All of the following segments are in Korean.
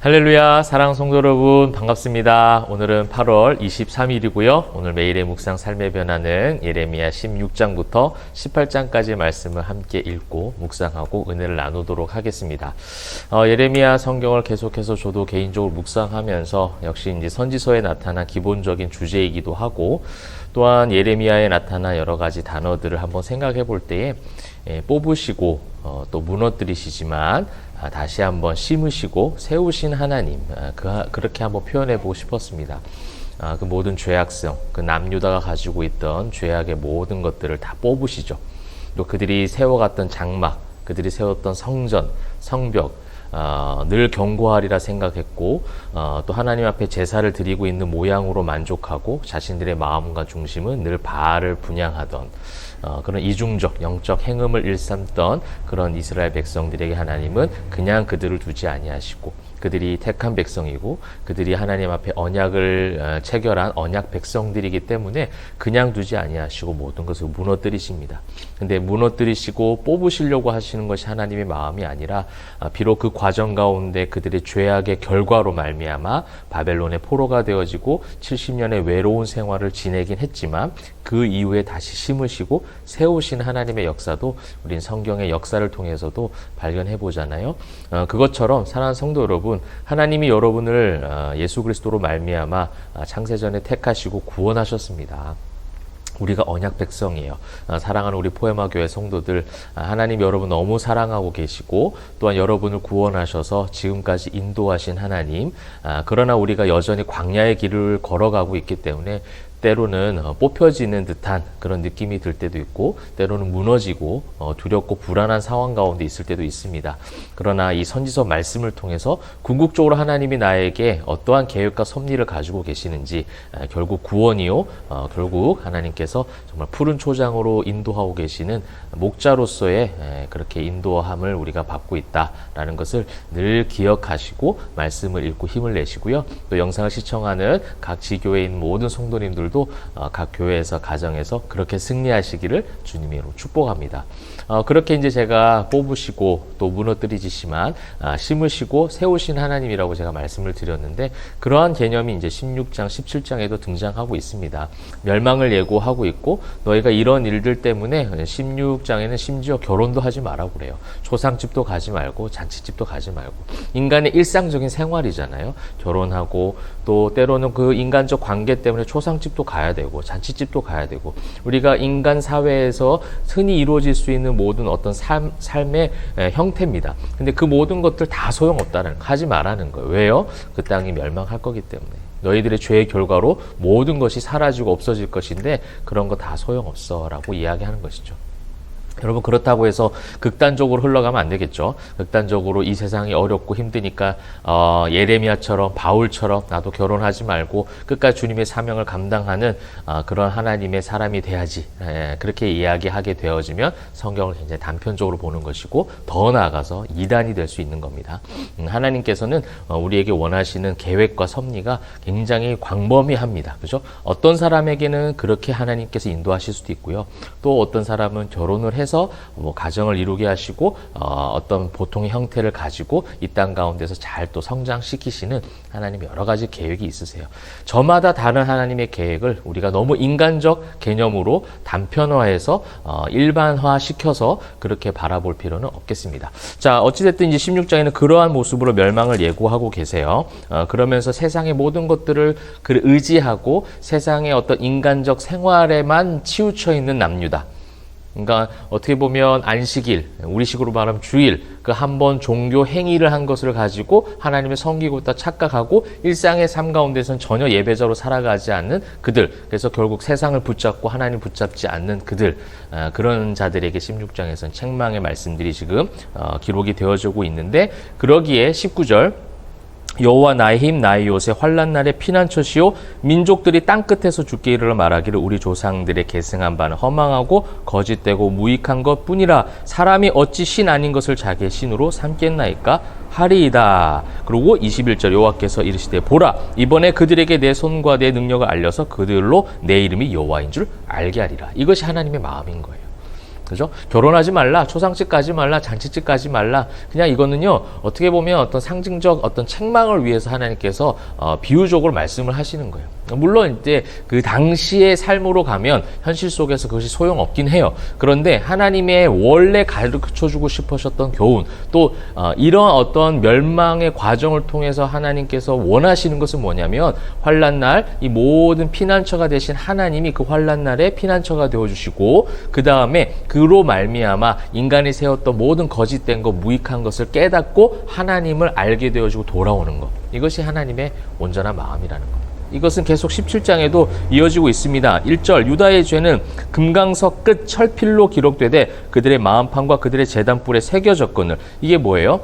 할렐루야, 사랑하는 성도 여러분, 반갑습니다. 오늘은 8월 23일이고요. 오늘 매일의 묵상 삶의 변화는 예레미야 16장부터 18장까지의 말씀을 함께 읽고 묵상하고 은혜를 나누도록 하겠습니다. 예레미야 성경을 계속해서 저도 개인적으로 묵상하면서 역시 이제 선지서에 나타난 기본적인 주제이기도 하고, 또한 예레미야에 나타난 여러 가지 단어들을 한번 생각해 볼 때에 뽑으시고 또 무너뜨리시지만 다시 한번 심으시고 세우신 하나님, 그렇게 한번 표현해 보고 싶었습니다. 그 모든 죄악성, 그 남유다가 가지고 있던 죄악의 모든 것들을 다 뽑으시죠. 또 그들이 세워갔던 장막, 그들이 세웠던 성전, 성벽, 늘 견고하리라 생각했고, 또 하나님 앞에 제사를 드리고 있는 모양으로 만족하고 자신들의 마음과 중심은 늘 바알을 분향하던 그런 이중적 영적 행음을 일삼던 그런 이스라엘 백성들에게 하나님은 그냥 그들을 두지 아니하시고, 그들이 택한 백성이고 그들이 하나님 앞에 언약을 체결한 언약 백성들이기 때문에 그냥 두지 아니하시고 모든 것을 무너뜨리십니다. 근데 무너뜨리시고 뽑으시려고 하시는 것이 하나님의 마음이 아니라, 비록 그 과정 가운데 그들의 죄악의 결과로 말미암아 바벨론의 포로가 되어지고 70년의 외로운 생활을 지내긴 했지만 그 이후에 다시 심으시고 세우신 하나님의 역사도 우린 성경의 역사를 통해서도 발견해 보잖아요. 그것처럼 사랑하는 성도 여러분, 하나님이 여러분을 예수 그리스도로 말미암아 창세전에 택하시고 구원하셨습니다. 우리가 언약 백성이에요. 사랑하는 우리 포에마 교회 성도들, 하나님 여러분 너무 사랑하고 계시고 또한 여러분을 구원하셔서 지금까지 인도하신 하나님, 그러나 우리가 여전히 광야의 길을 걸어가고 있기 때문에 때로는 뽑혀지는 듯한 그런 느낌이 들 때도 있고, 때로는 무너지고 두렵고 불안한 상황 가운데 있을 때도 있습니다. 그러나 이 선지서 말씀을 통해서 궁극적으로 하나님이 나에게 어떠한 계획과 섭리를 가지고 계시는지, 결국 구원이요, 결국 하나님께서 정말 푸른 초장으로 인도하고 계시는 목자로서의 그렇게 인도함을 우리가 받고 있다라는 것을 늘 기억하시고 말씀을 읽고 힘을 내시고요. 또 영상을 시청하는 각 지교회에 있는 모든 성도님들도 각 교회에서 가정에서 그렇게 승리하시기를 주님으로 축복합니다. 그렇게 이제 제가 뽑으시고 또 무너뜨리시지만 심으시고 세우신 하나님이라고 제가 말씀을 드렸는데, 그러한 개념이 이제 16장, 17장에도 등장하고 있습니다. 멸망을 예고하고 있고, 너희가 이런 일들 때문에 16장에는 심지어 결혼도 하지 말라고 그래요. 초상집도 가지 말고 잔치집도 가지 말고. 인간의 일상적인 생활이잖아요. 결혼하고 또 때로는 그 인간적 관계 때문에 초상집도 가야 되고 잔치집도 가야 되고, 우리가 인간 사회에서 흔히 이루어질 수 있는 모든 어떤 삶의 형태입니다. 근데 그 모든 것들 다 소용없다는, 하지 말라는 거예요. 왜요? 그 땅이 멸망할 거기 때문에. 너희들의 죄의 결과로 모든 것이 사라지고 없어질 것인데 그런 거 다 소용없어 라고 이야기하는 것이죠. 여러분, 그렇다고 해서 극단적으로 흘러가면 안 되겠죠. 극단적으로 이 세상이 어렵고 힘드니까 예레미야처럼, 바울처럼 나도 결혼하지 말고 끝까지 주님의 사명을 감당하는 그런 하나님의 사람이 돼야지, 그렇게 이야기하게 되어지면 성경을 굉장히 단편적으로 보는 것이고, 더 나아가서 이단이 될 수 있는 겁니다. 하나님께서는 우리에게 원하시는 계획과 섭리가 굉장히 광범위합니다. 그죠? 어떤 사람에게는 그렇게 하나님께서 인도하실 수도 있고요. 또 어떤 사람은 결혼을 해서 가정을 이루게 하시고 어떤 보통의 형태를 가지고 이 땅 가운데서 잘 또 성장시키시는 하나님 여러 가지 계획이 있으세요. 저마다 다른 하나님의 계획을 우리가 너무 인간적 개념으로 단편화해서 일반화시켜서 그렇게 바라볼 필요는 없겠습니다. 자, 어찌됐든 이제 16장에는 그러한 모습으로 멸망을 예고하고 계세요. 그러면서 세상의 모든 것들을 의지하고 세상의 어떤 인간적 생활에만 치우쳐 있는 남유다. 그러니까 어떻게 보면 안식일, 우리식으로 말하면 주일, 그 한 번 종교 행위를 한 것을 가지고 하나님을 섬기고 있다 착각하고 일상의 삶 가운데서는 전혀 예배자로 살아가지 않는 그들, 그래서 결국 세상을 붙잡고 하나님 붙잡지 않는 그들, 그런 자들에게 16장에서는 책망의 말씀들이 지금 기록이 되어지고 있는데, 그러기에 19절 여호와 나의 힘 나의 요새 환난 날의 피난처시요 민족들이 땅끝에서 주께 이르러 말하기를 우리 조상들의 계승한 바는 허망하고 거짓되고 무익한 것뿐이라 사람이 어찌 신 아닌 것을 자기의 신으로 삼겠나이까 하리이다. 그리고 21절 여호와께서 이르시되 보라 이번에 그들에게 내 손과 내 능력을 알려서 그들로 내 이름이 여호와인 줄 알게 하리라. 이것이 하나님의 마음인 거예요. 그죠? 결혼하지 말라, 초상집 가지 말라, 잔치집 가지 말라. 그냥 이거는요, 어떻게 보면 어떤 상징적 어떤 책망을 위해서 하나님께서 비유적으로 말씀을 하시는 거예요. 물론 이제 그 당시의 삶으로 가면 현실 속에서 그것이 소용없긴 해요. 그런데 하나님의 원래 가르쳐주고 싶으셨던 교훈, 또 이런 어떤 멸망의 과정을 통해서 하나님께서 원하시는 것은 뭐냐면 환난날 이 모든 피난처가 되신 하나님이 그 환난날에 피난처가 되어주시고 그 다음에 그로 말미암아 인간이 세웠던 모든 거짓된 것, 무익한 것을 깨닫고 하나님을 알게 되어주고 돌아오는 것. 이것이 하나님의 온전한 마음이라는 것. 이것은 계속 17장에도 이어지고 있습니다. 1절 유다의 죄는 금강석 끝 철필로 기록되되 그들의 마음판과 그들의 제단뿔에 새겨졌거늘. 이게 뭐예요?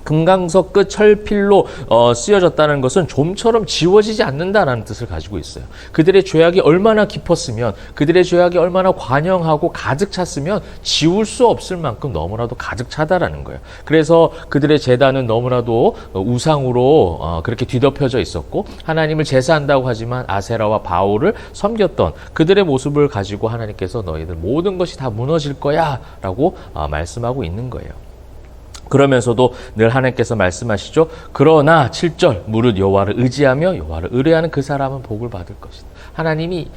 금강석 끝 철필로 쓰여졌다는 것은 좀처럼 지워지지 않는다라는 뜻을 가지고 있어요. 그들의 죄악이 얼마나 깊었으면, 그들의 죄악이 얼마나 관영하고 가득 찼으면 지울 수 없을 만큼 너무나도 가득 차다라는 거예요. 그래서 그들의 제단은 너무나도 우상으로 그렇게 뒤덮여져 있었고 하나님을 제사한다고 하지만 아세라와 바울을 섬겼던 그들의 모습을 가지고 하나님께서 너희들 모든 것이 다 무너질 거야 라고 말씀하고 있는 거예요. 그러면서도 늘 하나님께서 말씀하시죠. 그러나 7절 무릇 여호와를 의지하며 여호와를 의뢰하는 그 사람은 복을 받을 것이다. 하나님이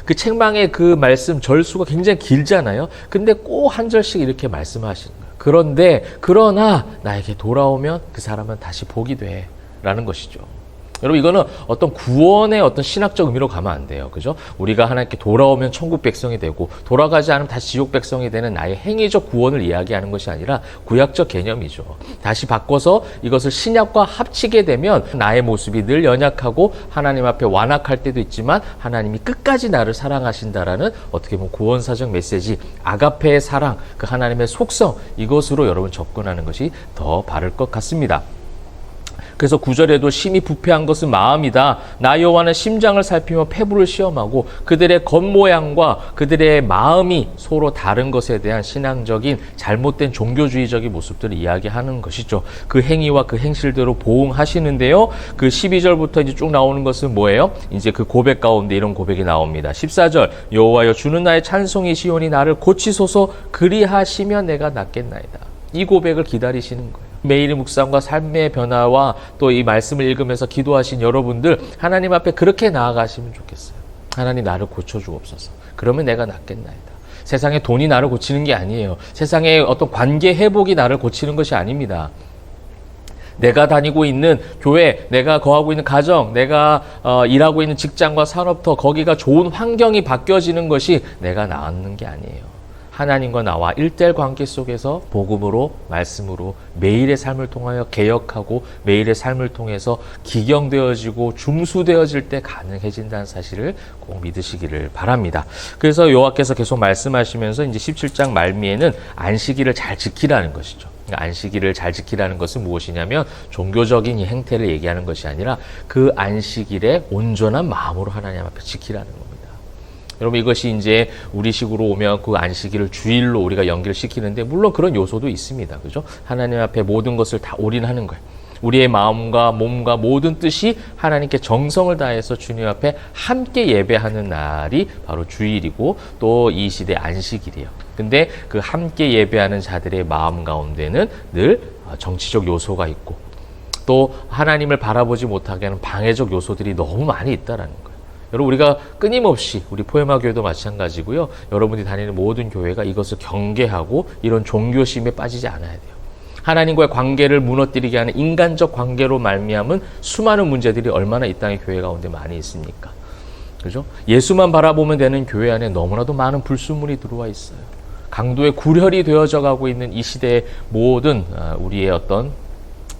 그 책망의 그 말씀 절수가 굉장히 길잖아요. 근데 꼭 한 절씩 이렇게 말씀하시는 거예요. 그런데 그러나 나에게 돌아오면 그 사람은 다시 복이 돼 라는 것이죠. 여러분 이거는 어떤 구원의 어떤 신학적 의미로 가면 안 돼요. 그죠? 우리가 하나님께 돌아오면 천국 백성이 되고 돌아가지 않으면 다시 지옥 백성이 되는 나의 행위적 구원을 이야기하는 것이 아니라 구약적 개념이죠. 다시 바꿔서 이것을 신약과 합치게 되면 나의 모습이 늘 연약하고 하나님 앞에 완악할 때도 있지만 하나님이 끝까지 나를 사랑하신다라는 어떻게 보면 구원사적 메시지, 아가페의 사랑, 그 하나님의 속성, 이것으로 여러분 접근하는 것이 더 바를 것 같습니다. 그래서 9절에도 심히 부패한 것은 마음이다. 나 여호와는 심장을 살피며 폐부를 시험하고 그들의 겉모양과 그들의 마음이 서로 다른 것에 대한 신앙적인 잘못된 종교주의적인 모습들을 이야기하는 것이죠. 그 행위와 그 행실대로 보응하시는데요. 그 12절부터 이제 쭉 나오는 것은 뭐예요? 이제 그 고백 가운데 이런 고백이 나옵니다. 14절 여호와여 주는 나의 찬송이 시온이 나를 고치소서 그리하시면 내가 낫겠나이다. 이 고백을 기다리시는 거예요. 매일의 묵상과 삶의 변화와 또 이 말씀을 읽으면서 기도하신 여러분들 하나님 앞에 그렇게 나아가시면 좋겠어요. 하나님 나를 고쳐주옵소서. 그러면 내가 낫겠나이다. 세상에 돈이 나를 고치는 게 아니에요. 세상에 어떤 관계 회복이 나를 고치는 것이 아닙니다. 내가 다니고 있는 교회, 내가 거하고 있는 가정, 내가 일하고 있는 직장과 산업터 거기가 좋은 환경이 바뀌어지는 것이 내가 나았는 게 아니에요. 하나님과 나와 1:1 관계 속에서 복음으로 말씀으로 매일의 삶을 통하여 개혁하고 매일의 삶을 통해서 기경되어지고 중수되어질 때 가능해진다는 사실을 꼭 믿으시기를 바랍니다. 그래서 여호와께서 계속 말씀하시면서 이제 17장 말미에는 안식일을 잘 지키라는 것이죠. 안식일을 잘 지키라는 것은 무엇이냐면 종교적인 이 행태를 얘기하는 것이 아니라 그 안식일에 온전한 마음으로 하나님 앞에 지키라는 겁니다. 여러분 이것이 이제 우리식으로 오면 그 안식일을 주일로 우리가 연결시키는데 물론 그런 요소도 있습니다. 그죠? 하나님 앞에 모든 것을 다 올인하는 거예요. 우리의 마음과 몸과 모든 뜻이 하나님께 정성을 다해서 주님 앞에 함께 예배하는 날이 바로 주일이고 또 이 시대 안식일이에요. 근데 그 함께 예배하는 자들의 마음 가운데는 늘 정치적 요소가 있고 또 하나님을 바라보지 못하게 하는 방해적 요소들이 너무 많이 있다라는 거예요. 여러분 우리가 끊임없이 우리 포에마 교회도 마찬가지고요. 여러분이 다니는 모든 교회가 이것을 경계하고 이런 종교심에 빠지지 않아야 돼요. 하나님과의 관계를 무너뜨리게 하는 인간적 관계로 말미암은 수많은 문제들이 얼마나 이 땅의 교회 가운데 많이 있습니까? 그죠? 예수만 바라보면 되는 교회 안에 너무나도 많은 불순물이 들어와 있어요. 강도의 구렬이 되어져 가고 있는 이 시대의 모든 우리의 어떤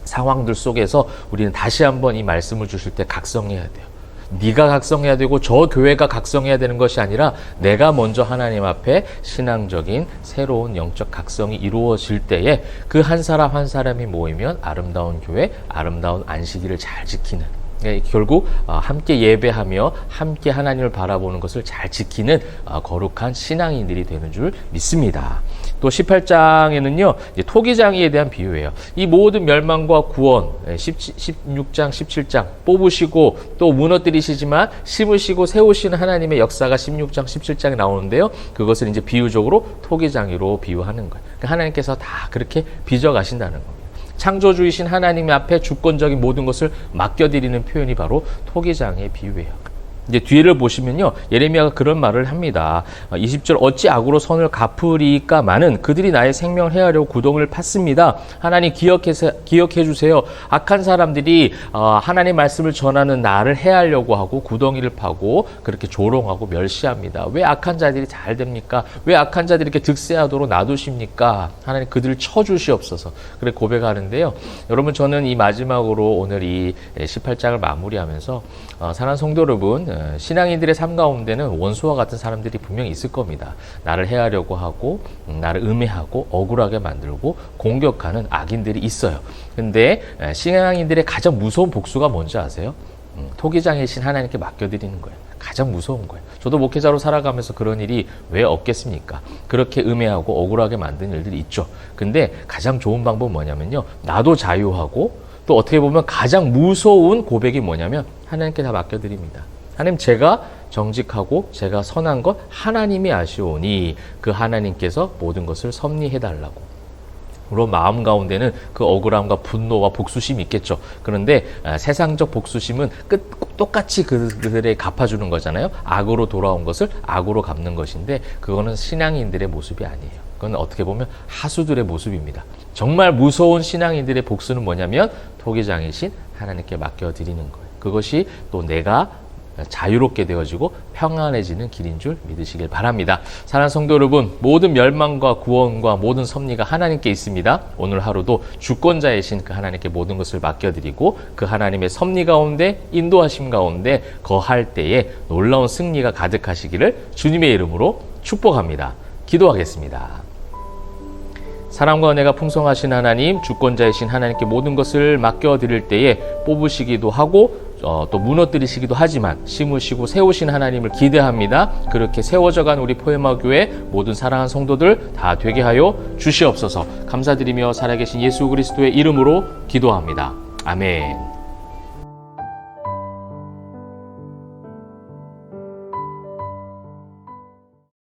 상황들 속에서 우리는 다시 한번 이 말씀을 주실 때 각성해야 돼요. 네가 각성해야 되고 저 교회가 각성해야 되는 것이 아니라 내가 먼저 하나님 앞에 신앙적인 새로운 영적 각성이 이루어질 때에 그 한 사람 한 사람이 모이면 아름다운 교회, 아름다운 안식일을 잘 지키는 결국 함께 예배하며 함께 하나님을 바라보는 것을 잘 지키는 거룩한 신앙인들이 되는 줄 믿습니다. 또 18장에는요, 토기장이에 대한 비유예요. 이 모든 멸망과 구원, 16장, 17장 뽑으시고 또 무너뜨리시지만 심으시고 세우시는 하나님의 역사가 16장, 17장에 나오는데요. 그것을 이제 비유적으로 토기장이로 비유하는 거예요. 그러니까 하나님께서 다 그렇게 빚어가신다는 겁니다. 창조주이신 하나님 앞에 주권적인 모든 것을 맡겨드리는 표현이 바로 토기장의 비유예요. 이제 뒤를 보시면요, 예레미야가 그런 말을 합니다. 20절, 어찌 악으로 선을 갚으리까마는 그들이 나의 생명을 해하려고 구덩이를 팠습니다. 하나님 기억해 주세요. 악한 사람들이 하나님 말씀을 전하는 나를 해하려고 하고 구덩이를 파고 그렇게 조롱하고 멸시합니다. 왜 악한 자들이 잘 됩니까? 왜 악한 자들이 이렇게 득세하도록 놔두십니까? 하나님 그들을 쳐주시옵소서. 그래 고백하는데요. 여러분, 저는 이 마지막으로 오늘 이 18장을 마무리하면서 사랑하는 성도 여러분, 신앙인들의 삶 가운데는 원수와 같은 사람들이 분명히 있을 겁니다. 나를 해하려고 하고 나를 음해하고 억울하게 만들고 공격하는 악인들이 있어요. 근데 신앙인들의 가장 무서운 복수가 뭔지 아세요? 토기장이신 하나님께 맡겨드리는 거예요. 가장 무서운 거예요. 저도 목회자로 살아가면서 그런 일이 왜 없겠습니까? 그렇게 음해하고 억울하게 만드는 일들이 있죠. 근데 가장 좋은 방법은 뭐냐면요, 나도 자유하고 또 어떻게 보면 가장 무서운 고백이 뭐냐면 하나님께 다 맡겨드립니다. 하나님, 제가 정직하고 제가 선한 것 하나님이 아시오니 그 하나님께서 모든 것을 섭리해달라고. 물론 마음 가운데는 그 억울함과 분노와 복수심이 있겠죠. 그런데 세상적 복수심은 똑같이 그들에게 갚아주는 거잖아요. 악으로 돌아온 것을 악으로 갚는 것인데 그거는 신앙인들의 모습이 아니에요. 그건 어떻게 보면 하수들의 모습입니다. 정말 무서운 신앙인들의 복수는 뭐냐면 토기장이신 하나님께 맡겨드리는 거예요. 그것이 또 내가 자유롭게 되어지고 평안해지는 길인 줄 믿으시길 바랍니다. 사랑하는 성도 여러분, 모든 멸망과 구원과 모든 섭리가 하나님께 있습니다. 오늘 하루도 주권자이신 그 하나님께 모든 것을 맡겨드리고 그 하나님의 섭리 가운데 인도하심 가운데 거할 때에 놀라운 승리가 가득하시기를 주님의 이름으로 축복합니다. 기도하겠습니다. 사랑과 은혜가 풍성하신 하나님, 주권자이신 하나님께 모든 것을 맡겨드릴 때에 뽑으시기도 하고 또 무너뜨리시기도 하지만 심으시고 세우신 하나님을 기대합니다. 그렇게 세워져간 우리 포에마교회 모든 사랑하는 성도들 다 되게 하여 주시옵소서. 감사드리며 살아계신 예수 그리스도의 이름으로 기도합니다. 아멘.